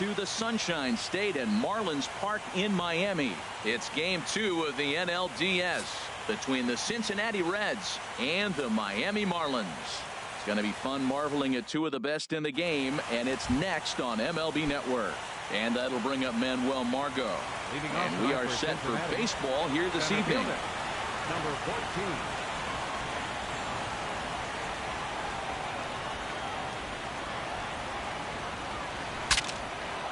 to the Sunshine State at Marlins Park in Miami. It's game 2 of the NLDS between the Cincinnati Reds and the Miami Marlins. It's going to be fun marveling at 2 of the best in the game, and it's next on MLB Network. And that'll bring up Manuel Margot. And we are set for baseball here this evening. Number 14.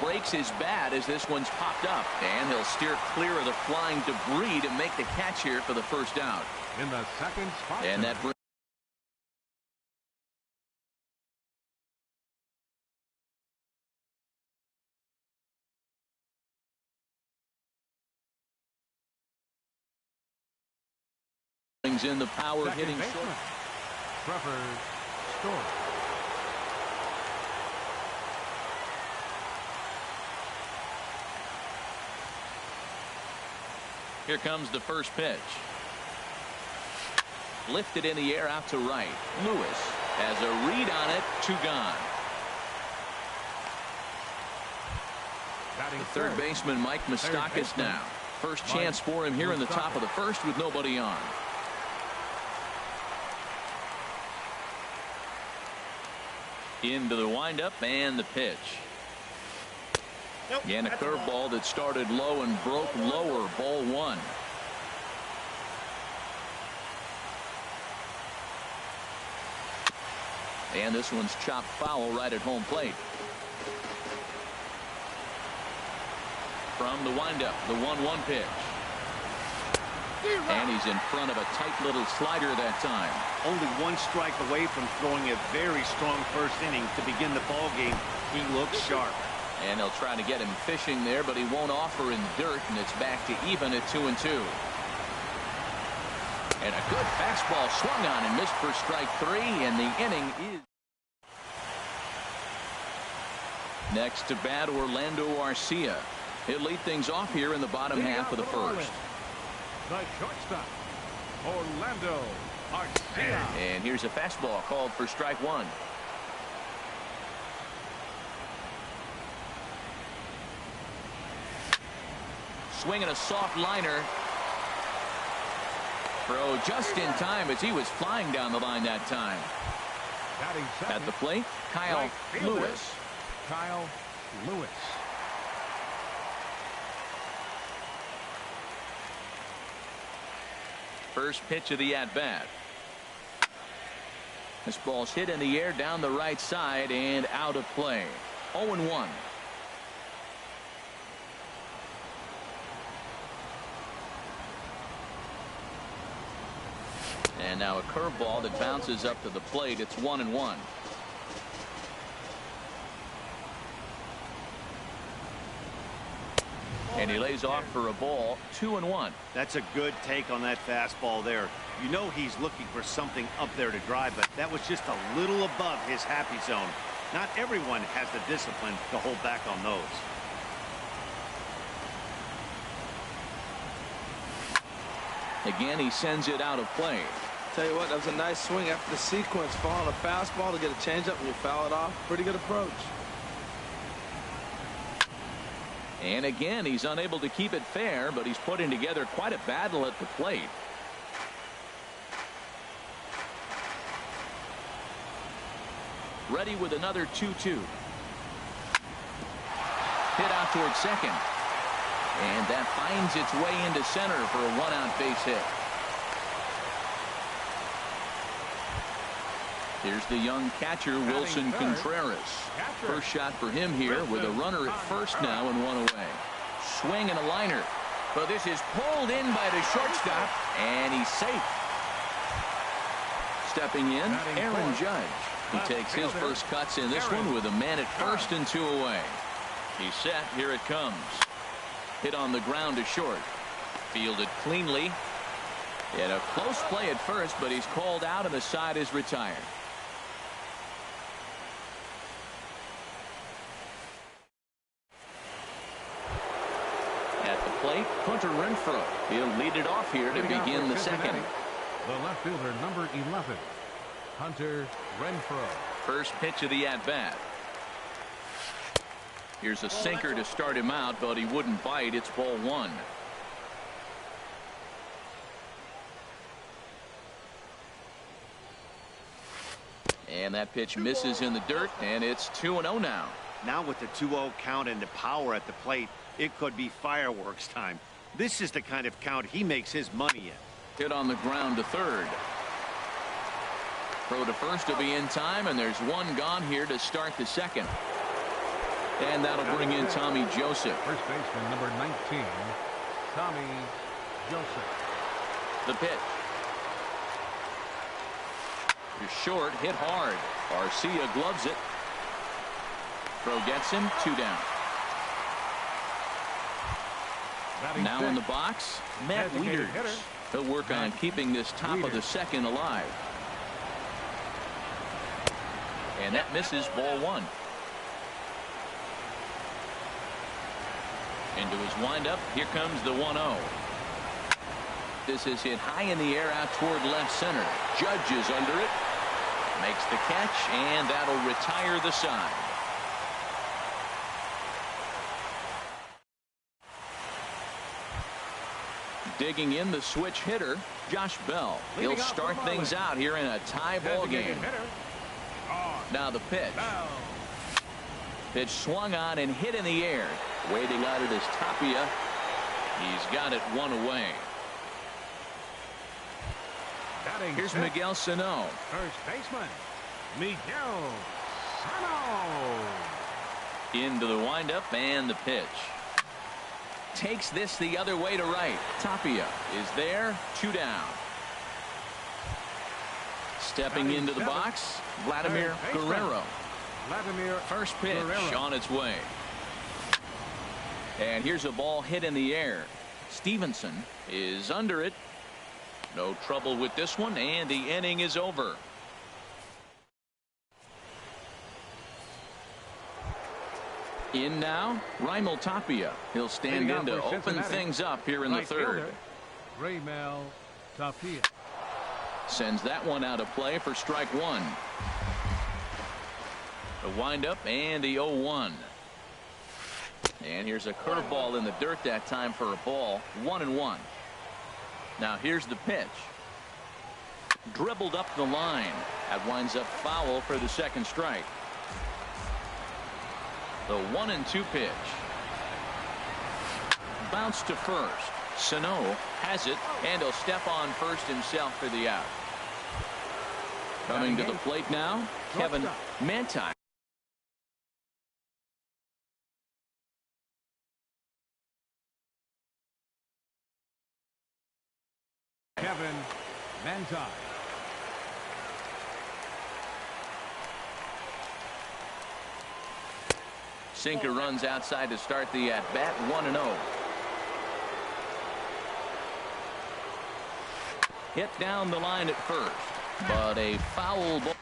Breaks his bat as this one's popped up, and he'll steer clear of the flying debris to make the catch here for the first out. In the second spot. And that brings in the power second hitting baseman, short. Trevor Story. Here comes the first pitch. Lifted in the air out to right. Lewis has a read on it. 2 gone. The third baseman Mike Moustakas now. First chance for him here in the top of the first with nobody on. Into the windup and the pitch. Nope, and a curveball that started low and broke lower. Ball 1. And this one's chopped foul right at home plate. From the windup, the 1-1 pitch. And he's in front of a tight little slider that time. Only 1 strike away from throwing a very strong first inning to begin the ball game. He looks sharp. And they'll try to get him fishing there, but he won't offer in dirt, and it's back to even at 2-2. And a good fastball swung on and missed for strike 3, and the inning is. Next to bat, Orlando Arcia. He'll lead things off here in the bottom half of the first. The shortstop, Orlando Arcia. And here's a fastball called for strike 1. Swinging a soft liner. Throw just in time as he was flying down the line that time. At the plate, Kyle Lewis. Kyle Lewis. First pitch of the at-bat. This ball's hit in the air down the right side and out of play. 0-1. And now a curveball that bounces up to the plate. It's 1-1. And he lays off for a ball. 2-1. That's a good take on that fastball there. You know he's looking for something up there to drive, but that was just a little above his happy zone. Not everyone has the discipline to hold back on those. Again, he sends it out of play. Tell you what, that was a nice swing after the sequence. Following a fastball to get a changeup and you foul it off. Pretty good approach. And again, he's unable to keep it fair, but he's putting together quite a battle at the plate. Ready with another 2-2. Hit out towards second. And that finds its way into center for a 1-out base hit. Here's the young catcher, Wilson Contreras. First shot for him here with a runner at first now and 1 away. Swing and a liner. But this is pulled in by the shortstop, and he's safe. Stepping in, Aaron Judge. He takes his first cuts in this one with a man at first and 2 away. He's set. Here it comes. Hit on the ground to short. Fielded cleanly. And a close play at first, but he's called out and the side is retired. At the plate, Hunter Renfroe. He'll lead it off here to begin the second. The left fielder, number 11, Hunter Renfroe. First pitch of the at-bat. Here's a sinker to start him out, but he wouldn't bite. It's ball one. And that pitch misses in the dirt, and it's 2-0 now. Now with the 2-0 count and the power at the plate, it could be fireworks time. This is the kind of count he makes his money in. Hit on the ground to third. Throw to first will be in time, and there's one gone here to start the second. And that'll bring in Tommy Joseph. First baseman number 19, Tommy Joseph. The pitch. You're short, hit hard. Arcia gloves it. Throw gets him, 2 down. Now in the box, Matt Wieters. He'll work on keeping this top of the second alive. And that misses, ball one. Into his windup, here comes the 1-0. This is hit high in the air out toward left center. Judge is under it. Makes the catch, and that'll retire the side. Digging in the switch hitter, Josh Bell. He'll start things out here in a tie ball game. Now the pitch. Pitch swung on and hit in the air. Waiting on it is Tapia. He's got it one away. Here's Miguel Sano. First baseman, Miguel Sano. Into the windup and the pitch. Takes this the other way to right. Tapia is there, 2 down. Stepping into the box, Vladimir Guerrero. First pitch on its way. And here's a ball hit in the air. Stevenson is under it. No trouble with this one, and the inning is over. In now, Raimel Tapia. He'll stand in to open things up here in the third. Raimel Tapia sends that one out of play for strike one. The windup and the 0-1. And here's a curveball in the dirt that time for a ball. 1-1. Now here's the pitch. Dribbled up the line. That winds up foul for the second strike. The 1-2 pitch. Bounce to first. Sano has it, and he'll step on first himself for the out. Coming to the plate now, Kevin Manti. Kevin Manti. Sinker runs outside to start the at-bat, 1-0. Hit down the line at first, but a foul ball.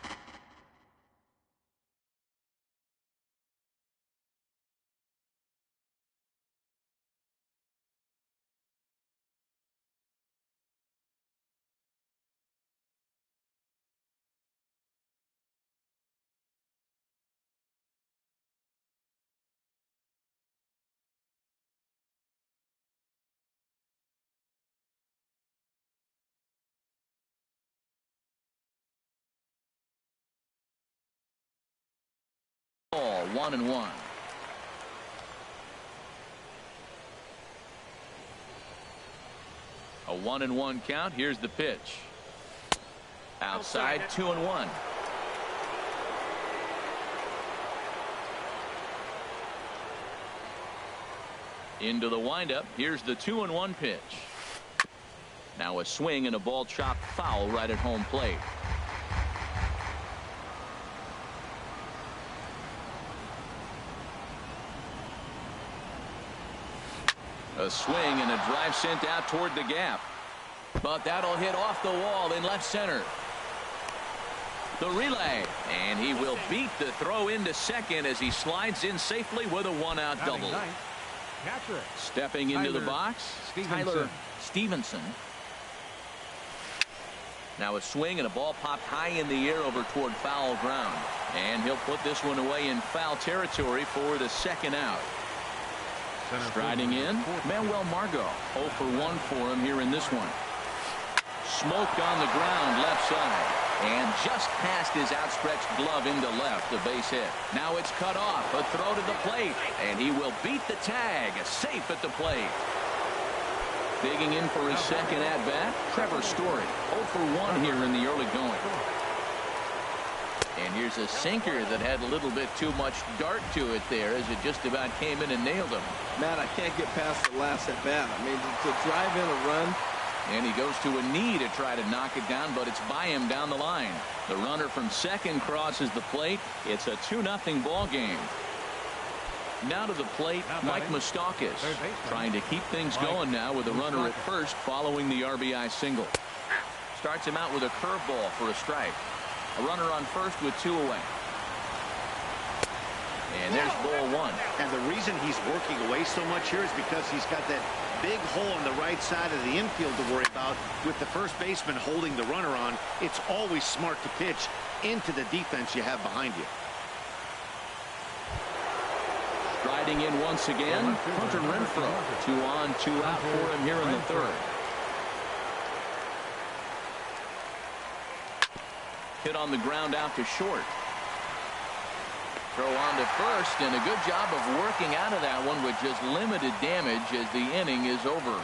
Ball 1-1. A 1-1 count. Here's the pitch. Outside, 2-1. Into the windup. Here's the 2-1 pitch. Now a swing and a ball chopped foul right at home plate. A swing and a drive sent out toward the gap. But that'll hit off the wall in left center. The relay. And he will beat the throw into second as he slides in safely with a one-out double. Stepping into the box, Tyler Stevenson. Now a swing and a ball popped high in the air over toward foul ground. And he'll put this one away in foul territory for the second out. Striding in, Manuel Margot. 0 for 1 for him here in this one. Smoked on the ground left side. And just past his outstretched glove into left, the base hit. Now it's cut off, a throw to the plate, and he will beat the tag, safe at the plate. Digging in for his second at-bat, Trevor Story. 0 for 1 here in the early going. And here's a sinker that had a little bit too much dart to it there as it just about came in and nailed him. Matt, I can't get past the last at-bat. I mean, to drive in a run. And he goes to a knee to try to knock it down, but it's by him down the line. The runner from second crosses the plate. It's a 2-0 ball game. Now to the plate, Mike Moustakas, trying to keep things going now with a runner at first following the RBI single. Starts him out with a curveball for a strike. A runner on first with 2 away. And there's ball 1. And the reason he's working away so much here is because he's got that big hole on the right side of the infield to worry about. With the first baseman holding the runner on, it's always smart to pitch into the defense you have behind you. Striding in once again, Hunter Renfroe. 2 on, 2 out for him here in the third. Hit on the ground out to short. Throw on to first, and a good job of working out of that one with just limited damage as the inning is over.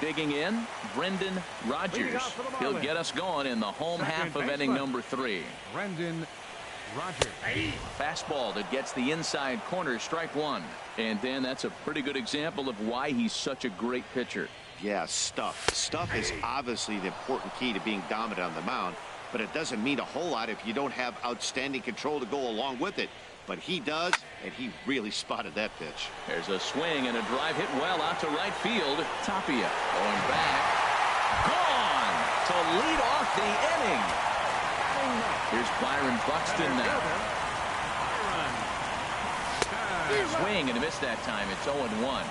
Digging in, Brendan Rodgers. He'll get us going in the home half of inning number 3. Brendan Rodgers. Fastball that gets the inside corner, strike 1. And Dan, that's a pretty good example of why he's such a great pitcher. Yeah, stuff. Stuff is obviously the important key to being dominant on the mound. But it doesn't mean a whole lot if you don't have outstanding control to go along with it. But he does, and he really spotted that pitch. There's a swing and a drive hit well out to right field. Tapia going back. Gone to lead off the inning. Here's Byron Buxton now. Swing and a miss that time. It's 0-1.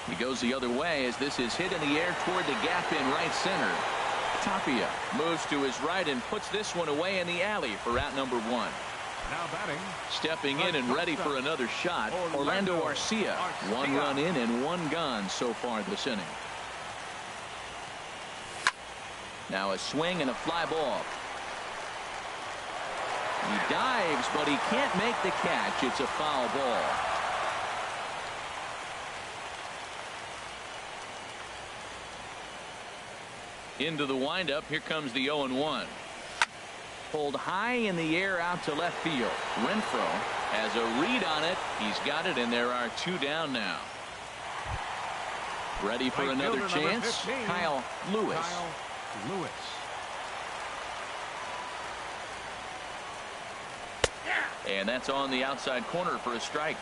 He goes the other way as this is hit in the air toward the gap in right center. Tapia moves to his right and puts this one away in the alley for out number 1. Now batting. Stepping in and ready for another shot, Orlando Arcia. 1 run in and 1 gone so far this inning. Now a swing and a fly ball. He dives, but he can't make the catch. It's a foul ball. Into the windup. Here comes the 0-1. Pulled high in the air out to left field. Renfroe has a read on it. He's got it, and there are 2 down now. Ready for another chance. Kyle Lewis. Kyle Lewis. And that's on the outside corner for a strike.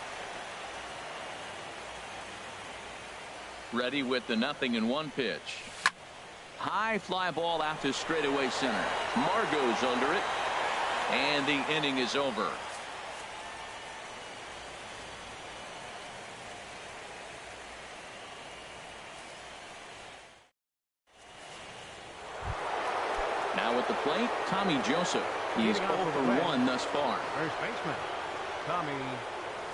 Ready with the 0-1 pitch. High fly ball out to straightaway center. Margot's under it, and the inning is over. Now at the plate, Tommy Joseph. He's 0 for 1 thus far. First baseman, Tommy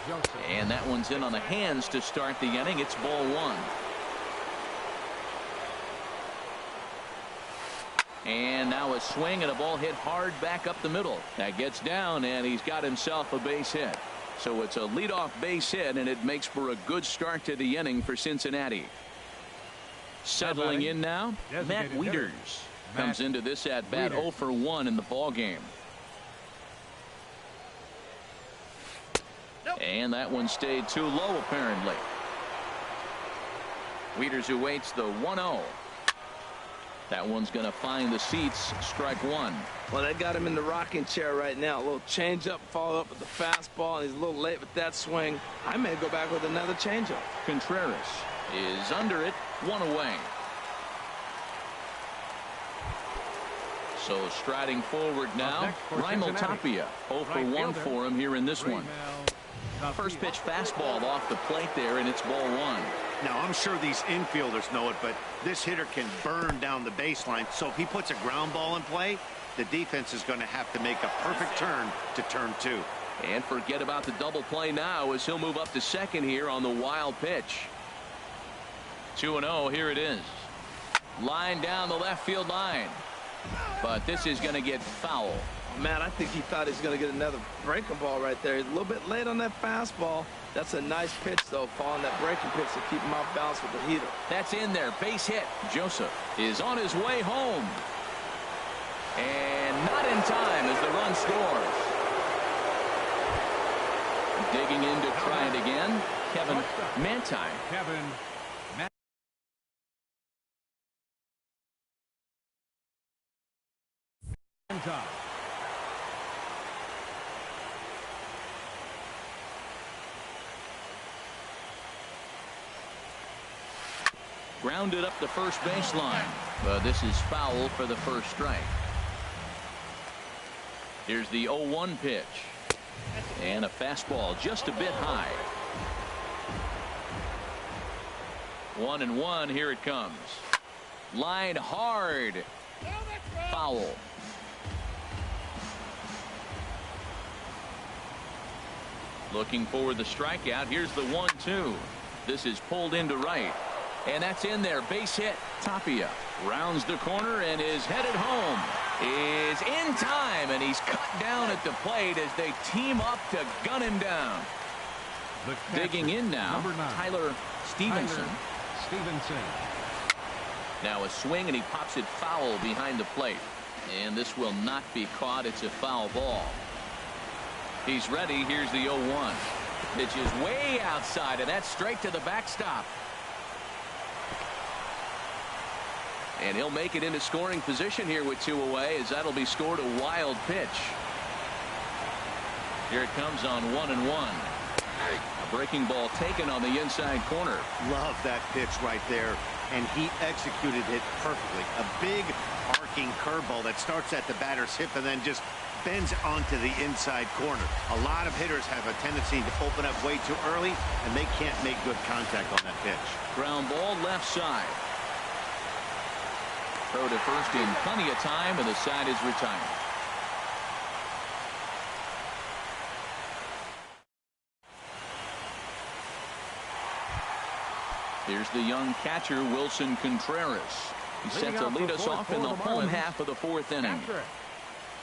Joseph. And that one's in on the hands to start the inning. It's ball 1. And now a swing and a ball hit hard back up the middle. That gets down, and he's got himself a base hit. So it's a leadoff base hit, and it makes for a good start to the inning for Cincinnati. Settling in now, Matt Wieters comes into this at bat 0 for 1 in the ball game. And that one stayed too low apparently. Wieters who waits the 1-0. That one's going to find the seats. Strike 1. Well, they got him in the rocking chair right now. A little changeup, followed up with the fastball, and he's a little late with that swing. I may go back with another changeup. Contreras is under it. 1 away. So striding forward now, Raimel Tapia. 0 for 1 for him here in this one. First pitch fastball off the plate there, and it's ball 1. Now, I'm sure these infielders know it, but this hitter can burn down the baseline. So if he puts a ground ball in play, the defense is going to have to make a perfect turn to turn 2. And forget about the double play now as he'll move up to second here on the wild pitch. 2-0, here it is. Line down the left field line. But this is going to get foul. Man, I think he thought he was going to get another breaking ball right there. He's a little bit late on that fastball. That's a nice pitch, though, following that breaking pitch to keep him off balance with the heater. That's in there. Base hit. Joseph is on his way home. And not in time as the run scores. Digging in to try it again. Kevin Mantine. Grounded up the first baseline, but this is foul for the first strike. Here's the 0-1 pitch, and a fastball just a bit high. 1-1, here it comes. Line hard. Foul. Looking for the strikeout. Here's the 1-2. This is pulled into right. And that's in there. Base hit. Tapia rounds the corner and is headed home. Is in time, and he's cut down at the plate as they team up to gun him down. Digging in now, Tyler Stevenson. Now a swing, and he pops it foul behind the plate. And this will not be caught. It's a foul ball. He's ready. Here's the 0-1. Pitch is way outside, and that's straight to the backstop. And he'll make it into scoring position here with 2 away, as that'll be scored a wild pitch. Here it comes on 1-1. A breaking ball taken on the inside corner. Love that pitch right there, and he executed it perfectly. A big arcing curveball that starts at the batter's hip and then just bends onto the inside corner. A lot of hitters have a tendency to open up way too early, and they can't make good contact on that pitch. Ground ball left side. Throw to first in plenty of time, and the side is retired. Here's the young catcher, Wilson Contreras. He's set to lead us off in the home half of the 4th inning.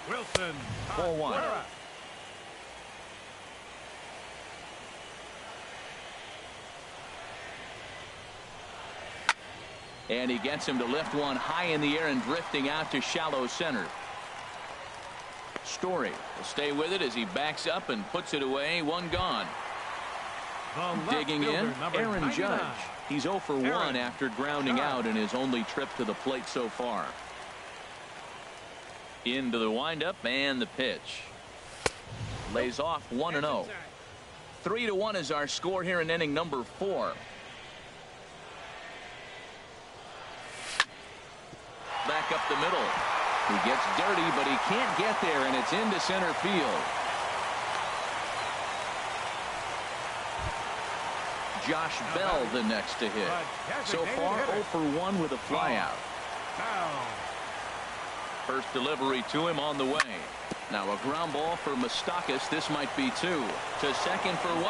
Wilson. Ball 1. And he gets him to lift one high in the air and drifting out to shallow center. Story will stay with it as he backs up and puts it away. One gone. Digging in, Aaron Judge. He's 0 for 1 after grounding out in his only trip to the plate so far. Into the windup and the pitch. Lays off 1-0. 3-1 is our score here in inning number 4. Back up the middle. He gets dirty, but he can't get there, and it's into center field. Josh Bell the next to hit. So far 0 for 1 with a flyout. First delivery to him on the way. Now a ground ball for Moustakas. This might be 2. To second for 1.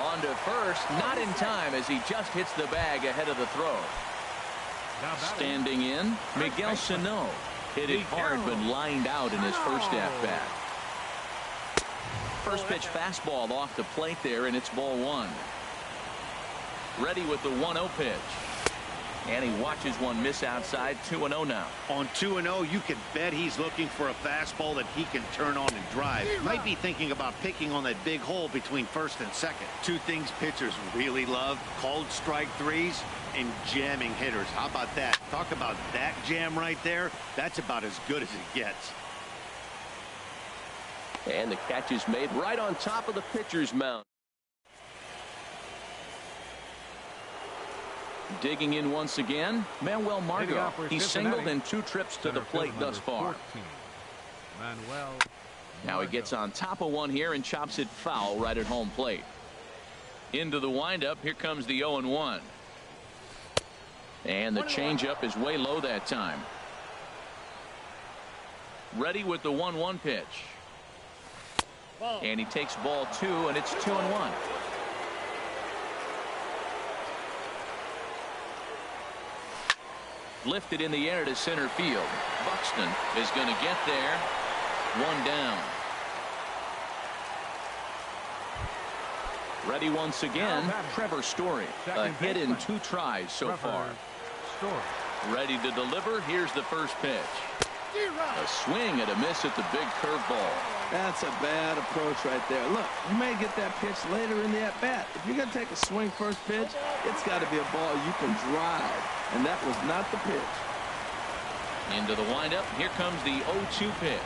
On to first. Not in time as he just hits the bag ahead of the throw. Standing in, Miguel Sano. Hit it hard but lined out in his first at-bat. First pitch fastball off the plate there, and it's ball 1. Ready with the 1-0 pitch. And he watches one miss outside. 2-0 now. On 2-0, you can bet he's looking for a fastball that he can turn on and drive. Might be thinking about picking on that big hole between first and second. 2 things pitchers really love: called strike threes and jamming hitters. How about that? Talk about that jam right there. That's about as good as it gets. And the catch is made right on top of the pitcher's mound. Digging in once again, Manuel Margot. He's singled in 2 trips to the plate thus far. Now he gets on top of one here and chops it foul right at home plate. Into the windup. Here comes the 0-1. And the changeup is way low that time. Ready with the 1-1 pitch. And he takes ball 2, and it's 2-1. Lifted in the air to center field. Buxton is going to get there. 1 down. Ready once again, Trevor Story. A hit in 2 tries so far. Ready to deliver. Here's the first pitch. A swing and a miss at the big curveball. That's a bad approach right there. Look, you may get that pitch later in the at-bat. If you're going to take a swing first pitch, it's got to be a ball you can drive. And that was not the pitch. Into the windup. Here comes the 0-2 pitch.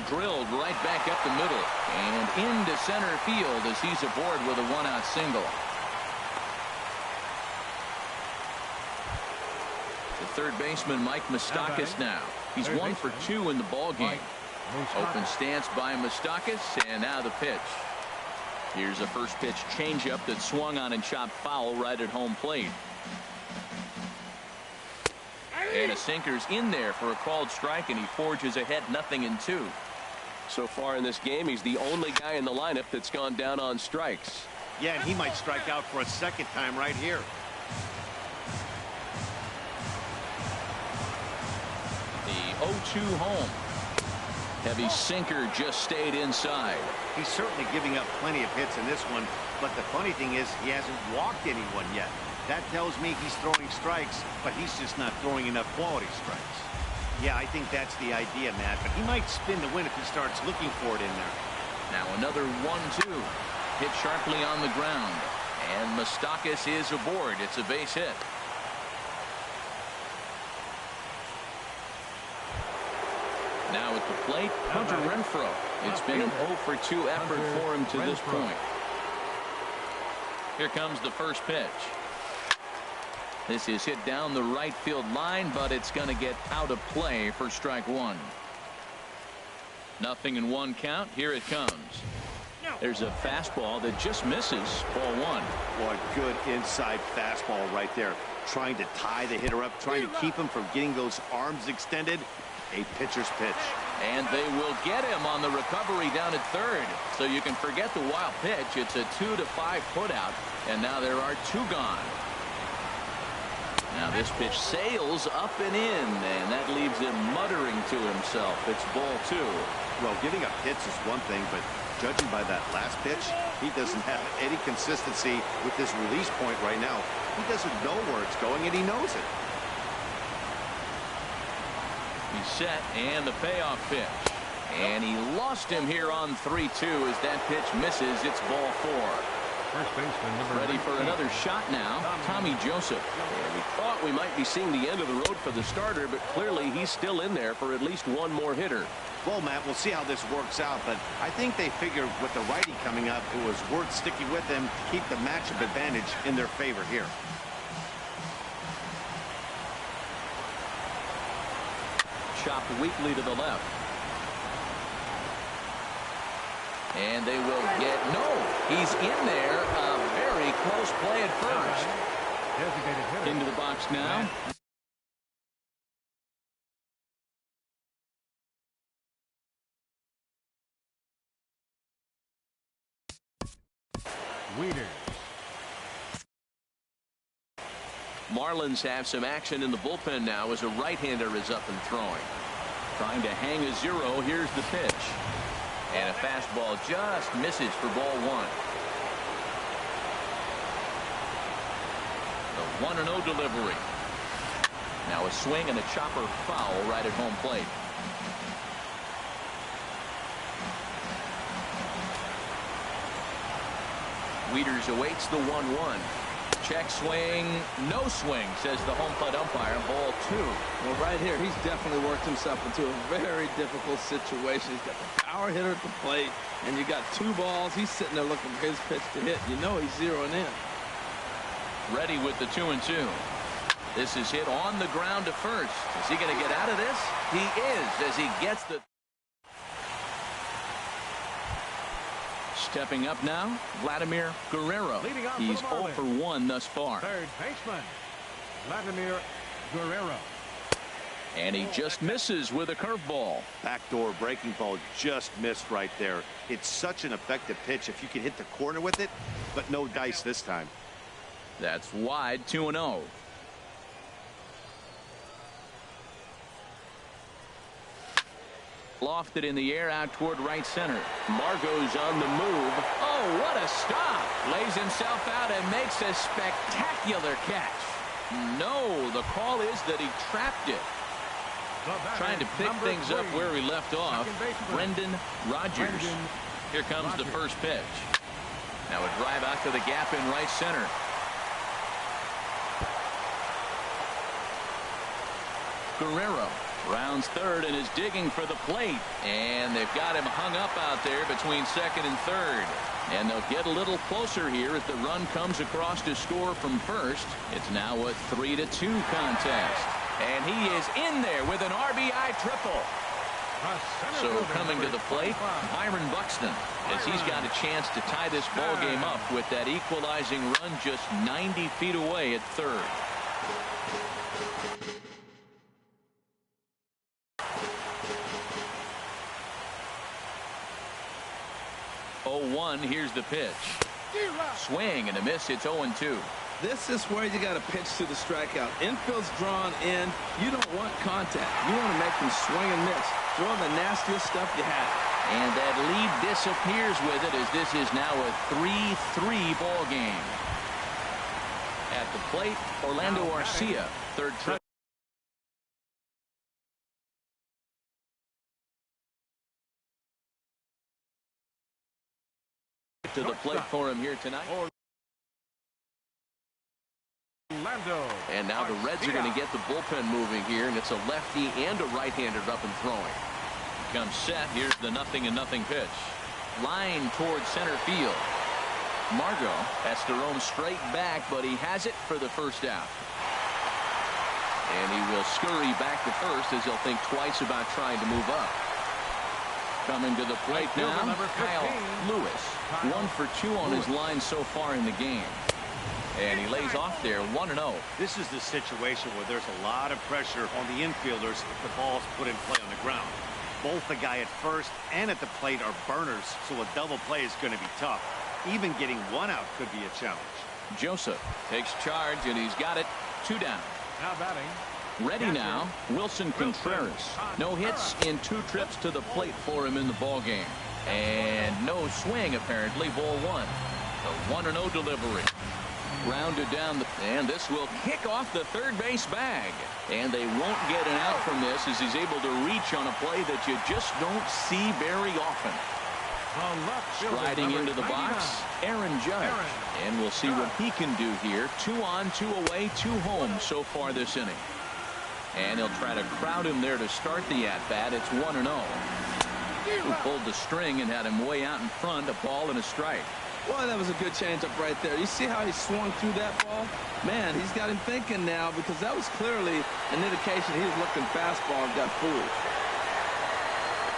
Drilled right back up the middle and into center field as he's aboard with a 1-out single. The third baseman Mike Moustakas now. He's 1 for 2 in the ball game. Open stance by Moustakas, and now the pitch. Here's a first pitch changeup that swung on and chopped foul right at home plate. And a sinker's in there for a called strike, and he forges ahead 0-2. So far in this game, he's the only guy in the lineup that's gone down on strikes. Yeah, and he might strike out for a second time right here. The 0-2 home. Heavy sinker just stayed inside. He's certainly giving up plenty of hits in this one, but the funny thing is he hasn't walked anyone yet. That tells me he's throwing strikes, but he's just not throwing enough quality strikes. Yeah, I think that's the idea, Matt, but he might spin the win if he starts looking for it in there. Now another 1-2. Hit sharply on the ground, and Moustakas is aboard. It's a base hit. Now at the plate, Hunter Renfroe. It's been an 0 for 2 effort for him to this point. Here comes the first pitch. This is hit down the right field line, but it's going to get out of play for strike 1. 0-1 count. Here it comes. There's a fastball that just misses. Ball 1. Boy, good inside fastball right there. Trying to tie the hitter up, trying to keep him from getting those arms extended. A pitcher's pitch. And they will get him on the recovery down at third. So you can forget the wild pitch. It's a 2-5 putout, and now there are 2 gone. Now this pitch sails up and in, and that leaves him muttering to himself. It's ball 2. Well, giving up hits is one thing, but judging by that last pitch, he doesn't have any consistency with this release point right now. He doesn't know where it's going, and he knows it. He's set, and the payoff pitch. And he lost him here on 3-2 as that pitch misses. It's ball 4. First baseman ready for another shot now. Tommy Joseph. And we thought we might be seeing the end of the road for the starter, but clearly he's still in there for at least one more hitter. Well, Matt, we'll see how this works out, but I think they figured with the righty coming up, it was worth sticking with him, keep the matchup advantage in their favor here. Chopped weakly to the left. And they will get, no, he's in there. A very close play at first. Into the box now. Weeder. Marlins have some action in the bullpen now as a right-hander is up and throwing. Trying to hang a 0. Here's the pitch. And a fastball just misses for ball 1. The 1-0 delivery. Now a swing and a chopper foul right at home plate. Wieters awaits the 1-1. Check swing, no swing, says the home plate umpire. Ball 2. Well, right here, he's definitely worked himself into a very difficult situation. He's got the power hitter at the plate, and you got 2 balls. He's sitting there looking for his pitch to hit. You know he's zeroing in. Ready with the 2-2. This is hit on the ground to first. Is he going to get out of this? He is, as he gets the... Stepping up now, Vladimir Guerrero. He's 0 for 1 thus far. Third baseman, Vladimir Guerrero. And he just misses with a curveball. Backdoor breaking ball just missed right there. It's such an effective pitch if you can hit the corner with it, but no dice this time. That's wide, 2-0. Lofted in the air out toward right center. Margot's on the move. Oh, what a stop. Lays himself out and makes a spectacular catch. No, the call is that he trapped it. Trying to pick things up where he left off. Brendan Rodgers. Here comes the first pitch. Now a drive out to the gap in right center. Guerrero rounds third and is digging for the plate. And they've got him hung up out there between second and third. And they'll get a little closer here as the run comes across to score from first. It's now a 3-2 contest. And he is in there with an RBI triple. So coming to the plate, Byron Buxton, as he's got a chance to tie this ball game up with that equalizing run just 90 feet away at third. Here's the pitch. Swing and a miss. It's 0-2. This is where you got to pitch to the strikeout. Infield's drawn in. You don't want contact. You want to make them swing and miss. Throw the nastiest stuff you have. And that lead disappears with it as this is now a 3-3 ball game. At the plate, Orlando Arcia, third trip. To the plate for him here tonight. And now the Reds are going to get the bullpen moving here, and it's a lefty and a right-hander up and throwing. Comes set. Here's the 0-0 pitch. Line towards center field. Margot has to roam straight back, but he has it for the first out. And he will scurry back to first as he'll think twice about trying to move up. Coming to the plate now, Kyle Lewis. 1 for 2 on his line so far in the game. And he lays off there, 1-0. This is the situation where there's a lot of pressure on the infielders if the ball's put in play on the ground. Both the guy at first and at the plate are burners, so a double play is going to be tough. Even getting one out could be a challenge. Joseph takes charge, and he's got it. 2 down. Now batting. Ready now, Wilson Contreras. No hits in 2 trips to the plate for him in the ball game. And no swing, apparently, ball 1. The 1-0 delivery. Grounded down, and this will kick off the third base bag. And they won't get an out from this as he's able to reach on a play that you just don't see very often. Striding into the box, Aaron Judge. And we'll see what he can do here. 2 on, 2 away, 2 home so far this inning. And he'll try to crowd him there to start the at-bat. It's 1-0. Who pulled the string and had him way out in front, a ball and a strike. Boy, that was a good changeup right there. You see how he swung through that ball? Man, he's got him thinking now because that was clearly an indication he was looking fastball and got fooled.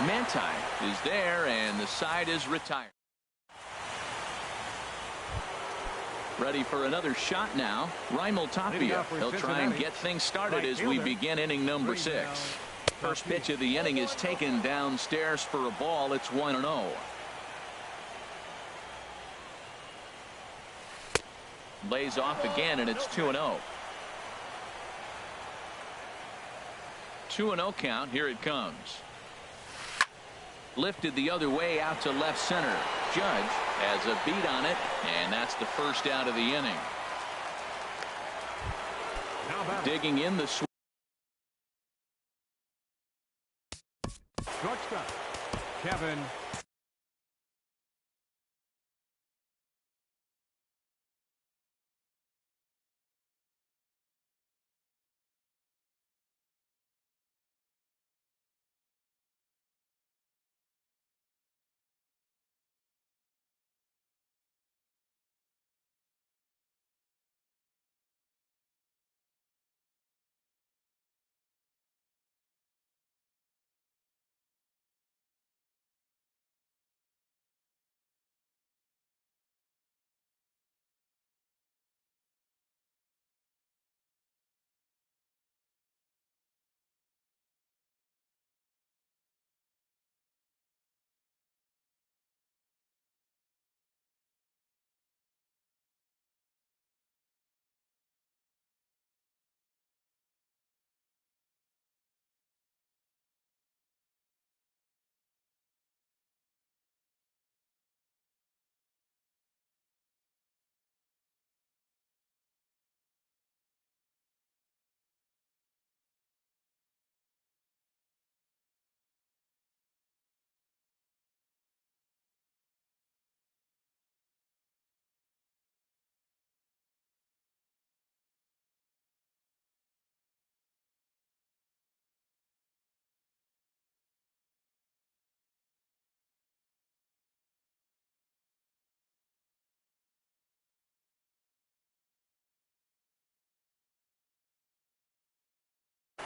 Manti is there, and the side is retired. Ready for another shot now. Raimel Tapia. He'll try and get things started as we begin inning number 6. First pitch of the inning is taken downstairs for a ball. It's 1-0. Lays off again, and it's 2-0. 2-0 count. Here it comes. Lifted the other way out to left center. Judge has a beat on it, and that's the first out of the inning. Digging in the swing. Shortstop, Kevin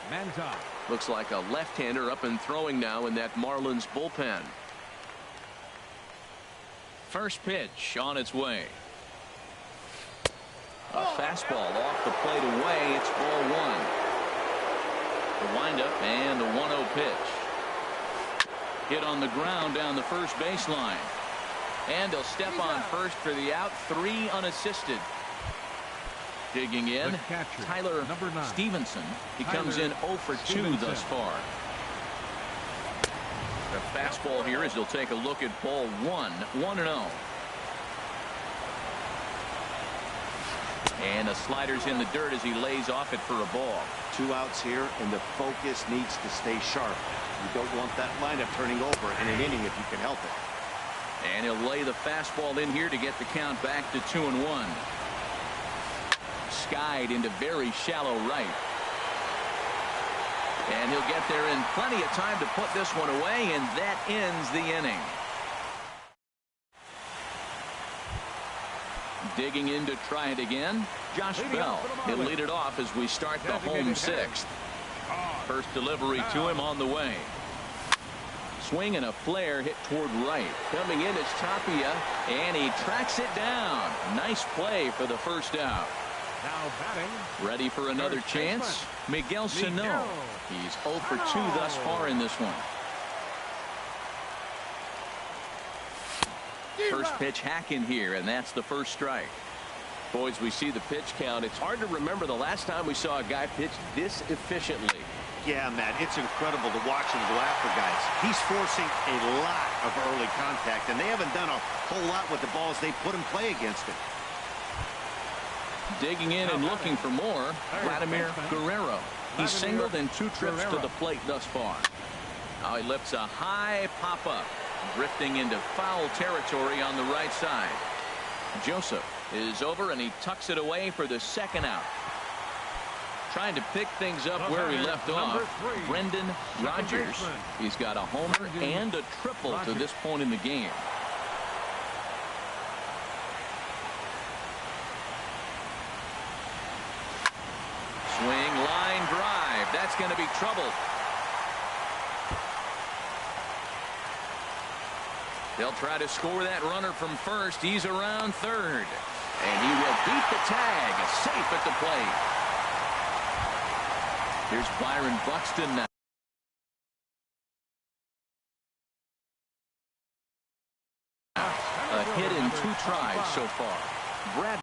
Manta. Looks like a left-hander up and throwing now in that Marlins bullpen. First pitch on its way. A fastball off the plate away. It's ball one. The windup and the 1-0 pitch. Hit on the ground down the first baseline. And they'll step on first for the out. 3 unassisted. Digging in, catcher, Tyler number 9. Stevenson. He comes in 0 for 2 thus far. The fastball here as he'll take a look at ball 1. 1-0. And the slider's in the dirt as he lays off it for a ball. 2 outs here, and the focus needs to stay sharp. You don't want that lineup turning over in an inning if you can help it. And he'll lay the fastball in here to get the count back to 2-1. Skied into very shallow right. And he'll get there in plenty of time to put this one away, and that ends the inning. Digging in to try it again, Josh Bell. He'll lead it off as we start the home 6th. First delivery to him on the way. Swing and a flare hit toward right. Coming in is Tapia, and he tracks it down. Nice play for the first out. Now batting. Ready for another chance? Miguel Sano. He's 0 for 2 thus far in this one. First pitch hack in here, and that's the first strike. Boys, we see the pitch count. It's hard to remember the last time we saw a guy pitch this efficiently. Yeah, Matt, it's incredible to watch him go after guys. He's forcing a lot of early contact, and they haven't done a whole lot with the balls they put in play against him. Digging in and looking for more, Vladimir Guerrero. He's singled in 2 trips to the plate thus far. Now he lifts a high pop-up, drifting into foul territory on the right side. Joseph is over, and he tucks it away for the second out. Trying to pick things up where he left off, Brendan Rodgers. He's got a homer and a triple to this point in the game. Swing, line drive. That's going to be trouble. They'll try to score that runner from first. He's around third. And he will beat the tag. Safe at the plate. Here's Byron Buxton now. A hit in 2 tries so far. Brad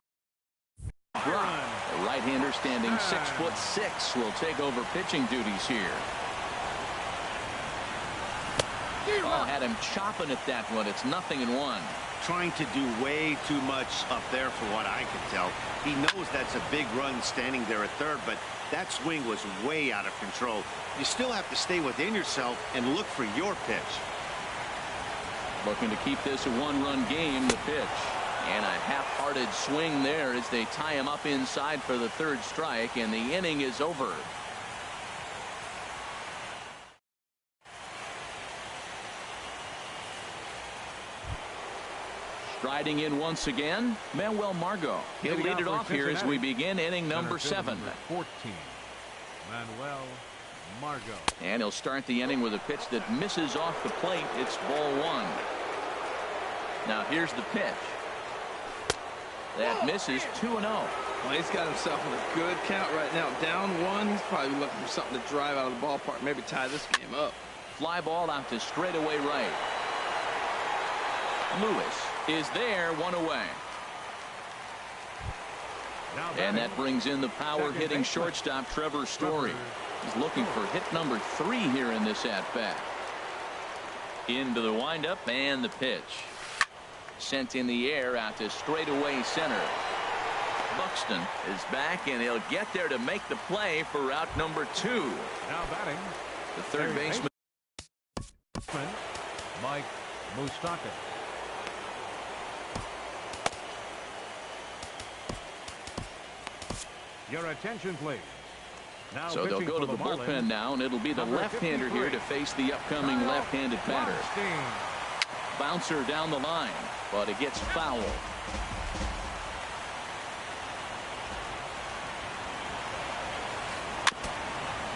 Brock, a right-hander standing 6'6", will take over pitching duties here. Oh, had him chopping at that one. It's 0-1. Trying to do way too much up there for what I can tell. He knows that's a big run standing there at third, but that swing was way out of control. You still have to stay within yourself and look for your pitch. Looking to keep this a 1-run game, the pitch. And a half-hearted swing there as they tie him up inside for the 3rd strike, and the inning is over. Striding in once again, Manuel Margot. He'll lead it off here as we begin inning number 7. 14. Manuel Margot. And he'll start the inning with a pitch that misses off the plate. It's ball 1. Now here's the pitch. That misses 2-0. Well, he's got himself in a good count right now. Down 1. He's probably looking for something to drive out of the ballpark. Maybe tie this game up. Fly ball out to straightaway right. Lewis is there, 1 away. And that brings in the power-hitting shortstop Trevor Story. He's looking for hit number 3 here in this at-bat. Into the windup and the pitch. Sent in the air out to straightaway center. Buxton is back, and he'll get there to make the play for out number 2. Now batting, The third baseman, Mike Moustakas. Your attention, please. Now so they'll go to the bullpen now, and it'll be the left-hander here to face the upcoming left-handed batter. Bouncer down the line, but it gets foul.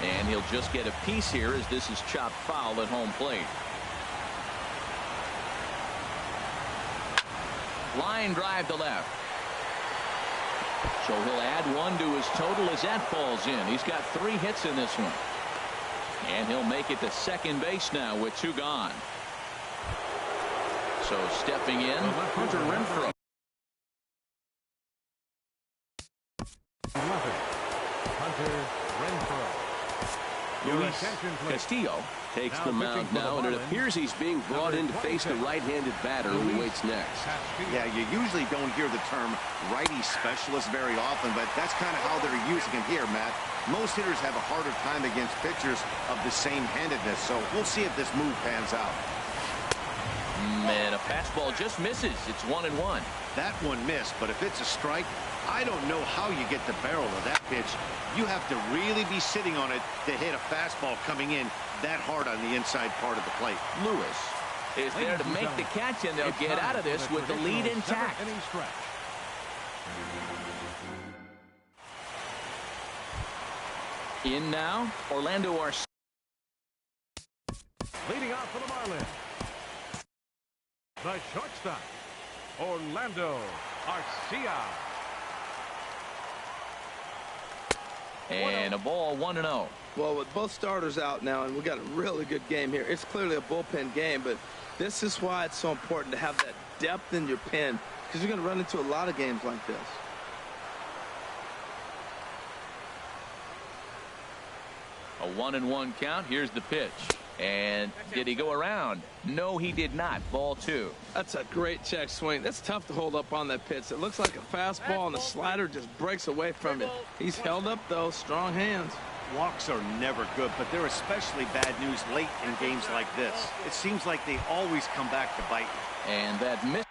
And he'll just get a piece here as this is chopped foul at home plate. Line drive to left. So he'll add one to his total as that falls in. He's got 3 hits in this one. And he'll make it to second base now with 2 gone. So stepping in, Hunter Renfroe. Hunter Renfroe. Luis Castillo Takes the mound now, and it appears he's being brought in to face the right-handed batter who waits next. Yeah, you usually don't hear the term righty specialist very often, but that's kind of how they're using him here, Matt. Most hitters have a harder time against pitchers of the same handedness, so we'll see if this move pans out. Man, a fastball just misses. It's 1-1. That one missed, but if it's a strike, I don't know how you get the barrel of that pitch. You have to really be sitting on it to hit a fastball coming in that hard on the inside part of the plate. Lewis is there to make the catch, and they'll get out of this with the lead intact. In now, Orlando Arcia. Leading off for the Marlins, the shortstop, Orlando Arcia. And a ball 1-0. Well, with both starters out now, and we got a really good game here. It's clearly a bullpen game, but this is why it's so important to have that depth in your pen, because you're going to run into a lot of games like this. A 1-1 count. Here's the pitch. And did he go around? No, he did not. Ball 2. That's a great check swing. That's tough to hold up on that pitch. It looks like a fastball, and the slider just breaks away from it. He's held up, though. Strong hands. Walks are never good, but they're especially bad news late in games like this. It seems like they always come back to bite you. And that miss.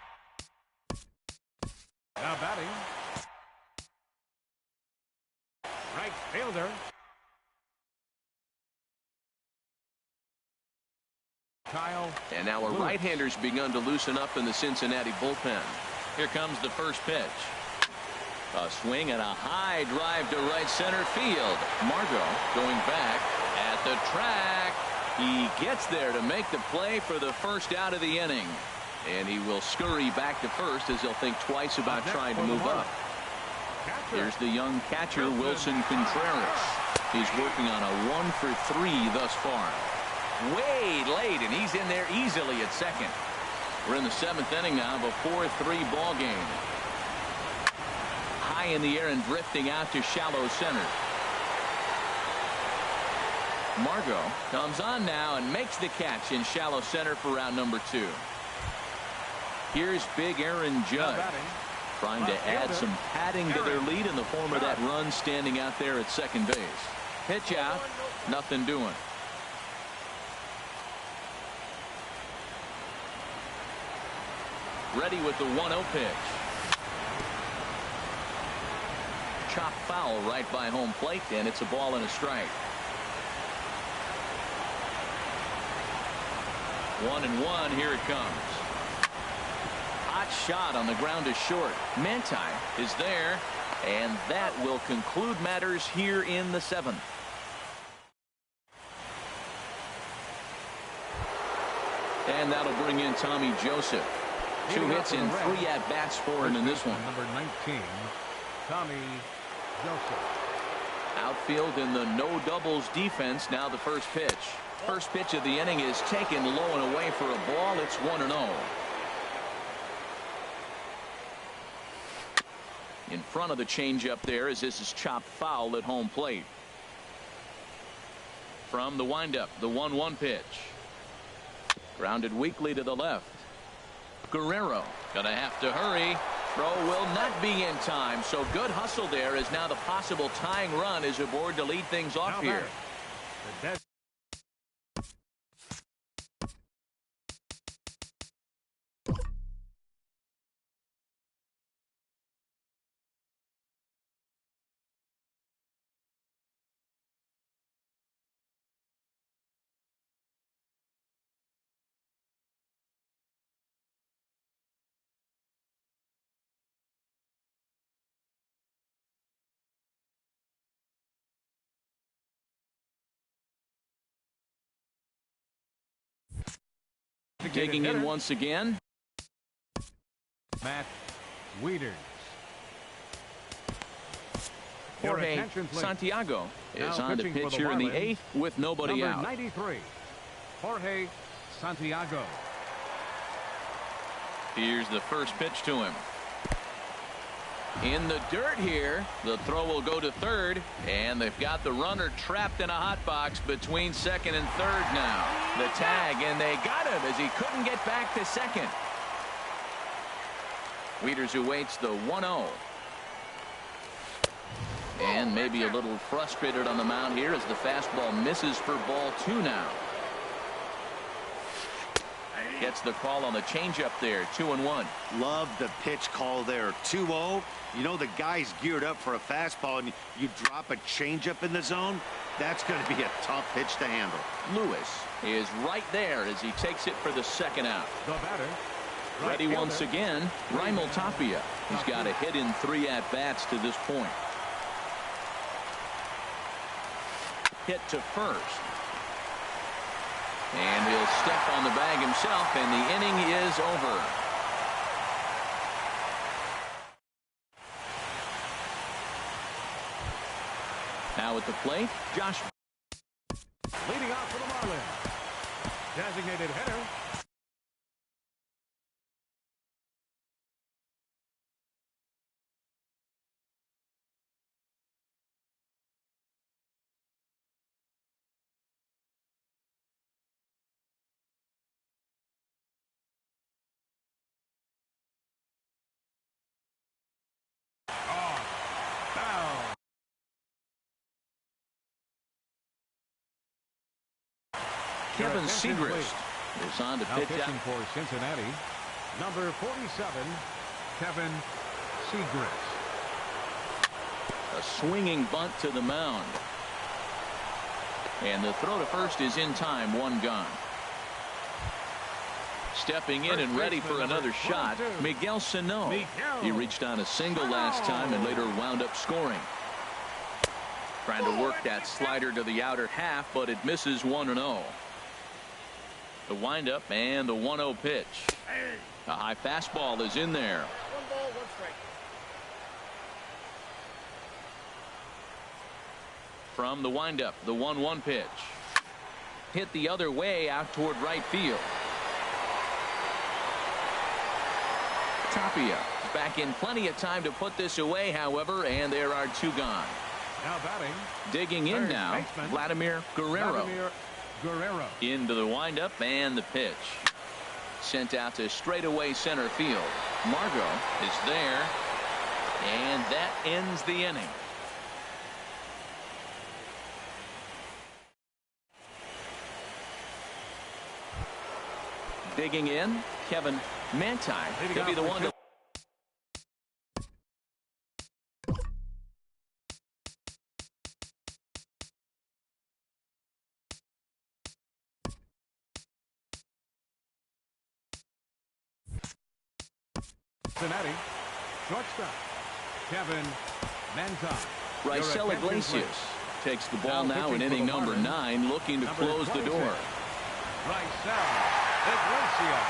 Now batting, right fielder, Kyle. And now a right-hander's begun to loosen up in the Cincinnati bullpen. Here comes the first pitch. A swing and a high drive to right center field. Margot going back at the track. He gets there to make the play for the first out of the inning. And he will scurry back to first as he'll think twice about trying to move up. Here's the young catcher, Wilson Contreras. He's working on a 1-for-3 thus far. Way late, and he's in there easily at second. We're in the 7th inning now of a 4-3 ball game. High in the air and drifting out to shallow center. Margot comes on now and makes the catch in shallow center for round number 2. Here's big Aaron Judge trying to add some padding to their lead in the form of that run standing out there at second base. Pitch out, nothing doing. Ready with the 1-0 pitch. Chop foul right by home plate, and it's a ball and a strike. 1-1, here it comes. Hot shot on the ground to short. Manti is there, and that will conclude matters here in the 7th. And that'll bring in Tommy Joseph. 2 hits and 3 at-bats for him in this one. Number 19, Tommy Joseph. Outfield in the no doubles defense. Now the first pitch. First pitch of the inning is taken low and away for a ball. It's 1-0. In front of the changeup there as this is chopped foul at home plate. From the windup, the 1-1 pitch. Grounded weakly to the left. Guerrero gonna have to hurry. Throw will not be in time, so good hustle there as now the possible tying run is aboard to lead things off here. Digging in once again. Matt Wieters. Jorge Santiago is on the pitch here in the 8th with nobody out. Number 93, Jorge Santiago. Here's the first pitch to him. In the dirt here. The throw will go to third, and they've got the runner trapped in a hot box between second and third now. The tag, and they got him as he couldn't get back to second. Wieters awaits the 1-0. And maybe a little frustrated on the mound here as the fastball misses for ball 2 now. Gets the call on the changeup there. 2-1. Love the pitch call there. 2-0. You know the guy's geared up for a fastball, and you drop a changeup in the zone. That's going to be a tough pitch to handle. Lewis is right there as he takes it for the second out. The batter. Ready once again. Raimel Tapia. He's got a hit in 3 at-bats to this point. Hit to first. And he'll step on the bag himself, and the inning is over. Now at the plate, Josh. Leading off for the Marlins. Designated hitter. Kevin Segrist is on to pitch out. Pitching for Cincinnati, number 47, Kevin Segrist. A swinging bunt to the mound. And the throw to first is in time. 1 gone. Stepping in and ready for another shot, Miguel Sano. He reached on a single last time and later wound up scoring. Trying to work that slider to the outer half, but it misses. 1-0. The windup and the 1-0 pitch. A high fastball is in there. 1 ball, 1 strike. From the windup, the 1-1 pitch. Hit the other way out toward right field. Tapia back in plenty of time to put this away, however, and there are 2 gone. Now batting. Digging in now, Vladimir Guerrero. Into the windup and the pitch. Sent out to straightaway center field. Margot is there, and that ends the inning. Digging in, Kevin Manti. He'll be the one to. Cincinnati, shortstop, Kevin Manti. Raisel Iglesias takes the ball now in inning number 9, looking to close the door. Raisel Iglesias.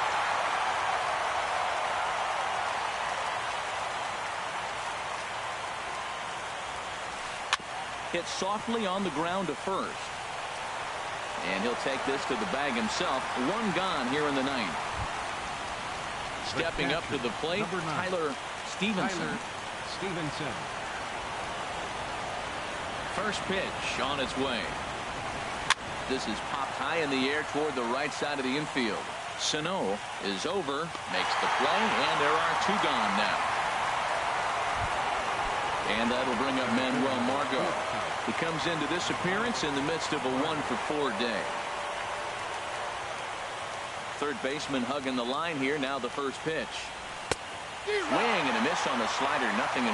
Hit softly on the ground to first. And he'll take this to the bag himself. 1 gone here in the 9th. Stepping up to the plate, Tyler Stevenson. First pitch on its way. This is popped high in the air toward the right side of the infield. Sano is over, makes the play, and there are 2 gone now. And that'll bring up Manuel Margot. He comes into this appearance in the midst of a 1-for-4 day. Third baseman hugging the line here. Now the first pitch. Swing and a miss on the slider. 0-1.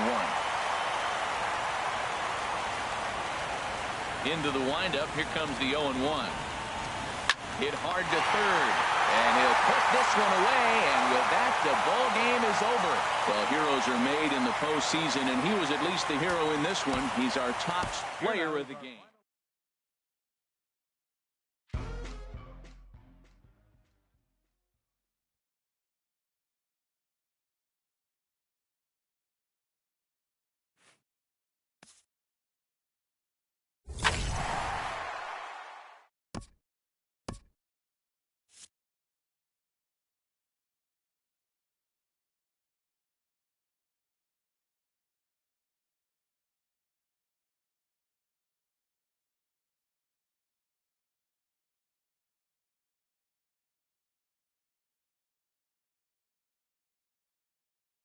Into the windup. Here comes the 0-1. Hit hard to third. And he'll put this one away. And with that, the ball game is over. Well, heroes are made in the postseason, and he was at least the hero in this one. He's our top player of the game.